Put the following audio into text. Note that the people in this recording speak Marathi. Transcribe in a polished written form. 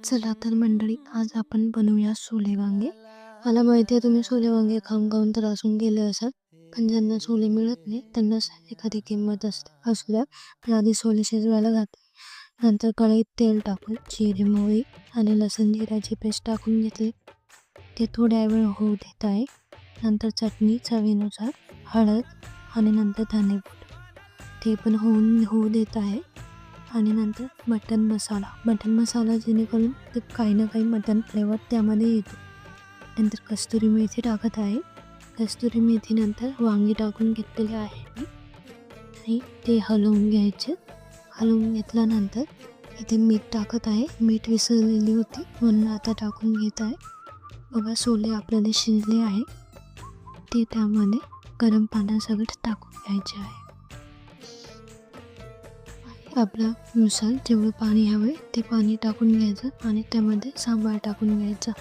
चला तर मंडळी, आज आपण बनवूया सोले वांगे. मला माहिती आहे तुम्ही सोले वांगे खाऊन खाऊन त्रासून गेले असाल, पण ज्यांना सोले मिळत नाही त्यांनाच एखादी किंमत असते. असू द्या, पण आधी सोले शिजवायला घातले. नंतर कढईत तेल टाकून जिरे, मोहरी आणि लसूण जिऱ्याची पेस्ट टाकून घेतली. ते थोड्या वेळ होऊ देत आहे. नंतर चटणी चवीनुसार, हळद आणि नंतर धनेपूड ते पण होऊ देत आहे. आणि नंतर मटन मसाला जेणेकरून ते काही ना काही मटन फ्लेवर त्यामध्ये येतो. नंतर कस्तुरी मेथी टाकत आहे. कस्तुरी मेथीनंतर वांगी टाकून घेतलेले आहे मी आणि ते हलवून घ्यायचे. हलवून घेतल्यानंतर इथे मीठ टाकत आहे. मीठ विसरलेली होती म्हणून आता टाकून घेत आहे. बघा, सोले आपल्याला शिजले आहे. ते त्यामध्ये गरम पाण्यासकट टाकून घ्यायचे आहे. आपल्यानुसार जेवढं पाणी हवे ते पाणी टाकून घ्यायचं आणि त्यामध्ये सांबार टाकून घ्यायचा.